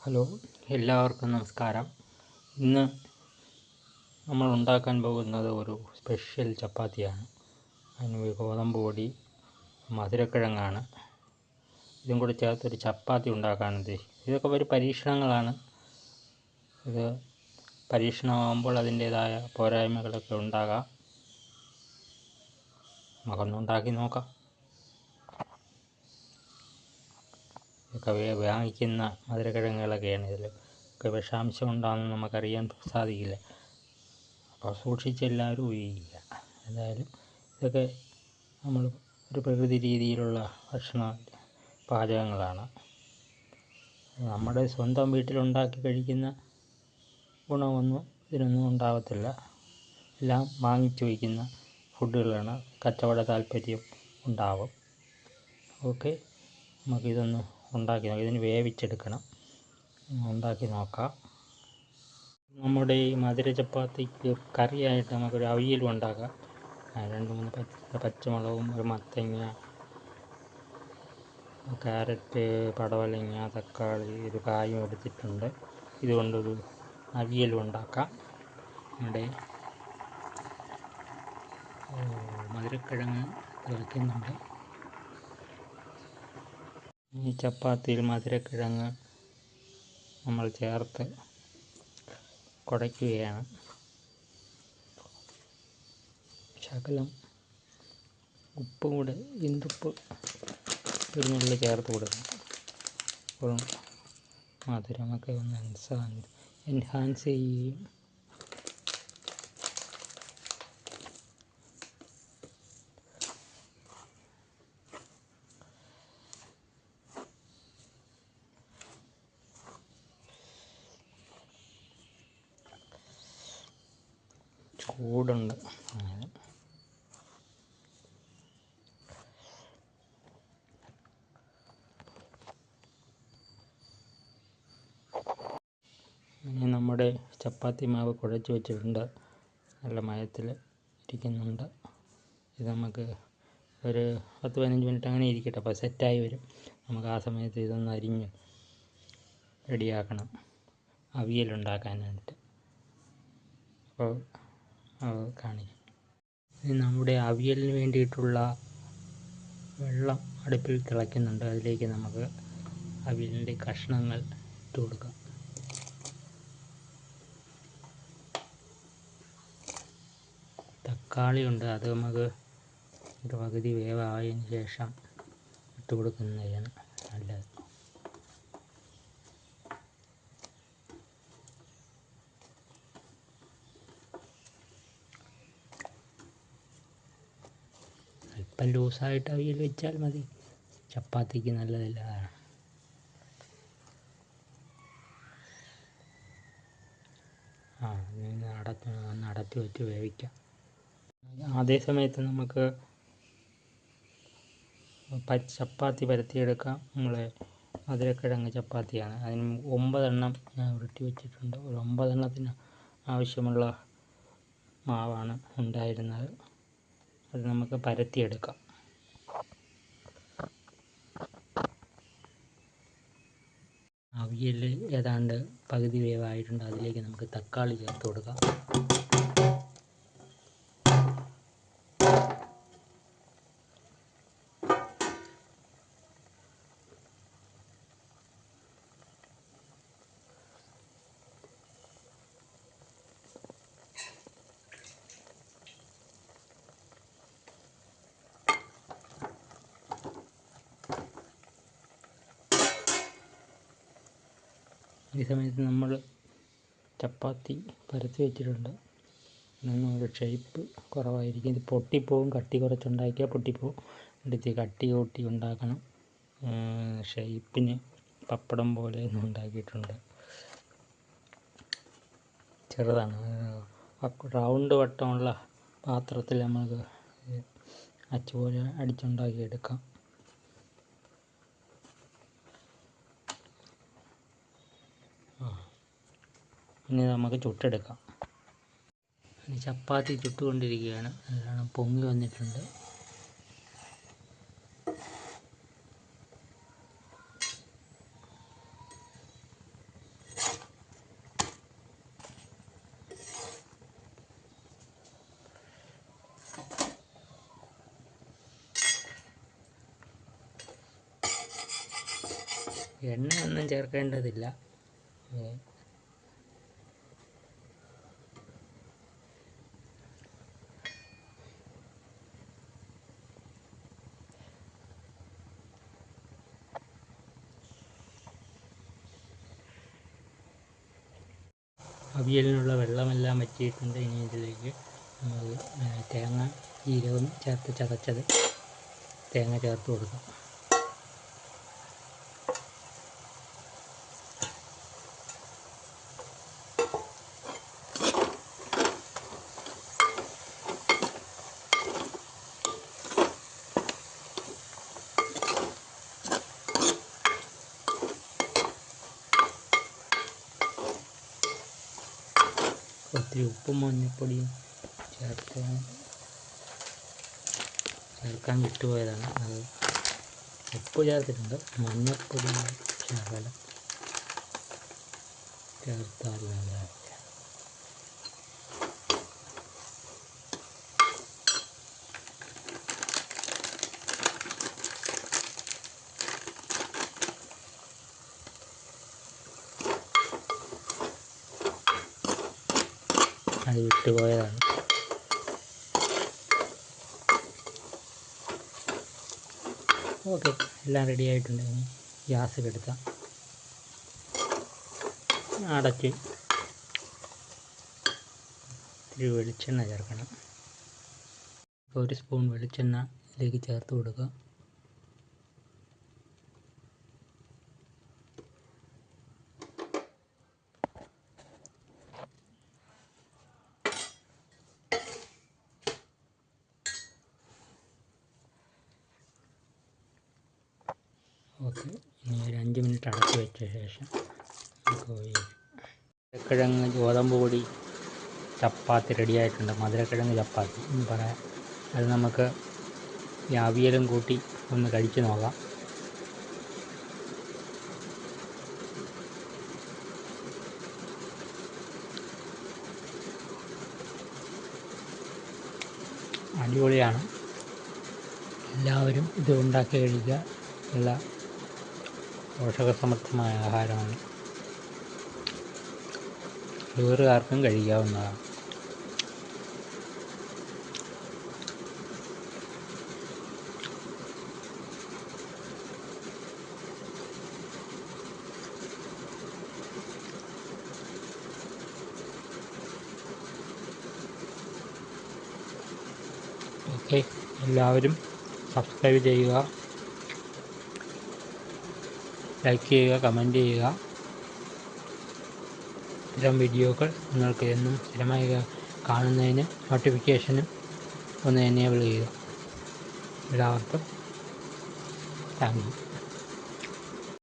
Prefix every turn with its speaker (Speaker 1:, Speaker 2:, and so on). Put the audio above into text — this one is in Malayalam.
Speaker 1: ഹലോ, എല്ലാവർക്കും നമസ്കാരം. ഇന്ന് നമ്മൾ ഉണ്ടാക്കാൻ പോകുന്നത് ഒരു സ്പെഷ്യൽ ചപ്പാത്തിയാണ്. അതിന് ഗോതമ്പ് പൊടി, മധുരക്കിഴങ്ങാണ്. ഇതും കൂടി ചേർത്തൊരു ചപ്പാത്തി ഉണ്ടാക്കാൻ ഉദ്ദേശിക്കുന്നത്. ഇതൊക്കെ ഒരു പരീക്ഷണങ്ങളാണ്. ഇത് പരീക്ഷണമാകുമ്പോൾ അതിൻ്റേതായ പോരായ്മകളൊക്കെ ഉണ്ടാകാം. നമുക്കൊന്നുണ്ടാക്കി നോക്കാം. ഇതൊക്കെ വാങ്ങിക്കുന്ന മധുരക്കിഴങ്ങുകളൊക്കെയാണ്. ഇതിലൊക്കെ വിഷാംശം ഉണ്ടാകുമെന്ന് നമുക്കറിയാൻ സാധിക്കില്ല. അപ്പോൾ സൂക്ഷിച്ചെല്ലാവരും ഉപയോഗിക്കുക. എന്തായാലും ഇതൊക്കെ നമ്മൾ ഒരു പ്രകൃതി രീതിയിലുള്ള പാചകങ്ങളാണ്. നമ്മുടെ സ്വന്തം വീട്ടിലുണ്ടാക്കി കഴിക്കുന്ന ഗുണമൊന്നും ഇതിനൊന്നും ഉണ്ടാകത്തില്ല. എല്ലാം വാങ്ങിച്ചു വയ്ക്കുന്ന ഫുഡുകളാണ്. കച്ചവട താല്പര്യം ഉണ്ടാവും. ഓക്കെ, നമുക്കിതൊന്ന് ഉണ്ടാക്കി നോക്കാം. ഇതിന് വേവിച്ചെടുക്കണം. ഉണ്ടാക്കി നോക്കാം. നമ്മുടെ ഈ മധുര ചപ്പാത്തിക്ക് കറിയായിട്ട് നമുക്കൊരു അവിയലും ഉണ്ടാക്കാം. 2-3 പച്ചമുളകും, ഒരു മത്തങ്ങ, ക്യാരറ്റ്, പടവലങ്ങ, തക്കാളി, ഒരു കായും എടുത്തിട്ടുണ്ട്. ഇതുകൊണ്ടൊരു അവിയലും ഉണ്ടാക്കാം. നമ്മുടെ മധുരക്കിഴങ്ങ് തിളയ്ക്കുന്നുണ്ട്. ഈ ചപ്പാത്തിയിൽ മധുരക്കിഴങ്ങ് നമ്മൾ ചേർത്ത് കുഴയ്ക്കുകയാണ്. ശകലം ഉപ്പും കൂടെ, ഇന്തുപ്പ് ഒരു നുള്ളി ചേർത്ത് കൊടുക്കണം. അപ്പോൾ മധുരമൊക്കെ ഒന്ന് എൻഹാൻസ് ചെയ്യുകയും ചൂടുണ്ട്. ഇനി നമ്മുടെ ചപ്പാത്തി മാവ് കുഴച്ച് വെച്ചിട്ടുണ്ട്. നല്ല മയത്തിൽ ഇരിക്കുന്നുണ്ട്. ഇത് നമുക്ക് ഒരു 10-15 മിനിറ്റ് അങ്ങനെ ഇരിക്കട്ടെ. അപ്പോൾ സെറ്റായി വരും. നമുക്ക് ആ സമയത്ത് ഇതൊന്ന് അരിഞ്ഞ് റെഡിയാക്കണം അവിയലുണ്ടാക്കാനായിട്ട്. അപ്പോൾ കാണിക്കാം. ഇനി നമ്മുടെ അവിയലിന് വേണ്ടിയിട്ടുള്ള വെള്ളം അടുപ്പിൽ തിളയ്ക്കുന്നുണ്ട്. അതിലേക്ക് നമുക്ക് അവിയലിൻ്റെ കഷ്ണങ്ങൾ ഇട്ട് കൊടുക്കാം. തക്കാളി ഉണ്ട്, അത് നമുക്ക് ഒരു പകുതി വേവായതിന് ശേഷം ഇട്ട് കൊടുക്കുന്നതാണ് നല്ലത്. അല്പം ലൂസായിട്ട് അവിയൽ വെച്ചാൽ മതി, ചപ്പാത്തിക്ക് നല്ലതല്ല. ഒന്ന് അടച്ചു വെച്ച് വേവിക്കാം. അതേ സമയത്ത് നമുക്ക് ചപ്പാത്തി പരത്തിയെടുക്കാം. നമ്മളെ മധുരക്കിഴങ്ങ് ചപ്പാത്തിയാണ്. അതിന് 9 എണ്ണം ഞാൻ ഉരുട്ടി വെച്ചിട്ടുണ്ട്. ഒരു 9 എണ്ണത്തിന് ആവശ്യമുള്ള മാവാണ് ഉണ്ടായിരുന്നത്. അത് നമുക്ക് പരത്തിയെടുക്കാം. അവിയൽ ഏതാണ്ട് പകുതി വേവായിട്ടുണ്ട്. അതിലേക്ക് നമുക്ക് തക്കാളി ചേർത്ത് കൊടുക്കാം. ഈ സമയത്ത് നമ്മൾ ചപ്പാത്തി പരത്തി വെച്ചിട്ടുണ്ട്. ഒരു ഷേപ്പ് കുറവായിരിക്കും. ഇത് പൊട്ടിപ്പോവും. കട്ടി കുറച്ചുണ്ടാക്കിയാൽ പൊട്ടിപ്പോവും. എടുത്ത് കട്ടി കൂട്ടി ഉണ്ടാക്കണം. ഷേപ്പിന് പപ്പടം പോലെ ഉണ്ടാക്കിയിട്ടുണ്ട്. ചെറുതാണ്. റൗണ്ട് വട്ടമുള്ള പാത്രത്തിൽ നമുക്ക് അച്ചുപോലെ അടിച്ചുണ്ടാക്കിയെടുക്കാം. ഇനി നമുക്ക് ചുട്ടെടുക്കാം. ചപ്പാത്തി ചുട്ടുകൊണ്ടിരിക്കുകയാണ്. നല്ലോണം പൊങ്ങി വന്നിട്ടുണ്ട്. എണ്ണയൊന്നും ചേർക്കേണ്ടതില്ല. അവിയലിനുള്ള വെള്ളമെല്ലാം വറ്റിയിട്ടുണ്ട്. ഇനി ഇതിലേക്ക് നമ്മൾ തേങ്ങ ജീരകം ചേർത്ത് ചതച്ചത് തേങ്ങ ചേർത്ത് കൊടുക്കാം. ഒത്തിരി ഉപ്പും മഞ്ഞൾപ്പൊടിയും ചേർക്കാൻ വിട്ടുപോയതാണ്. അത് ഉപ്പ് ചേർത്തിട്ടുണ്ട്, മഞ്ഞൾപ്പൊടി ശകലം ചേർത്താലല്ല. അത് വിട്ടുപോയതാണ്. ഓക്കെ, എല്ലാം റെഡി ആയിട്ടുണ്ട്. ഇനി ഗ്യാസ് കെടുത്താം. അടച്ച് ഇത്തിരി വെളിച്ചെണ്ണ ചേർക്കണം. 1 സ്പൂൺ വെളിച്ചെണ്ണ ഇതിലേക്ക് ചേർത്ത് കൊടുക്കുക. ഓക്കെ, ഇനി ഒരു 5 മിനിറ്റ് അടച്ച് വെച്ച ശേഷം മധുരക്കിഴങ്ങ് ഗോതമ്പ് പൊടി ചപ്പാത്തി റെഡിയായിട്ടുണ്ട്. മധുരക്കിഴങ്ങ് ചപ്പാത്തി എന്ന് പറയാം. അത് നമുക്ക് ഈ അവിയലും കൂട്ടി ഒന്ന് കഴിച്ച് നോക്കാം. അടിപൊളിയാണ്. എല്ലാവരും ഇത് ഉണ്ടാക്കി കഴിക്കുക. നല്ല പോഷകസമൃദ്ധമായ ആഹാരമാണ്. ഷുഗറുകാർക്കും കഴിക്കാവുന്നതാണ്. ഓക്കെ, എല്ലാവരും സബ്സ്ക്രൈബ് ചെയ്യുക, ലൈക്ക് ചെയ്യുക, കമൻറ്റ് ചെയ്യുക. ഇത്തരം വീഡിയോകൾ നിങ്ങൾക്ക് എന്നും സ്ഥിരമായി കാണുന്നതിന് നോട്ടിഫിക്കേഷനും ഒന്ന് എനേബിൾ ചെയ്യുക. എല്ലാവർക്കും താങ്ക് യു.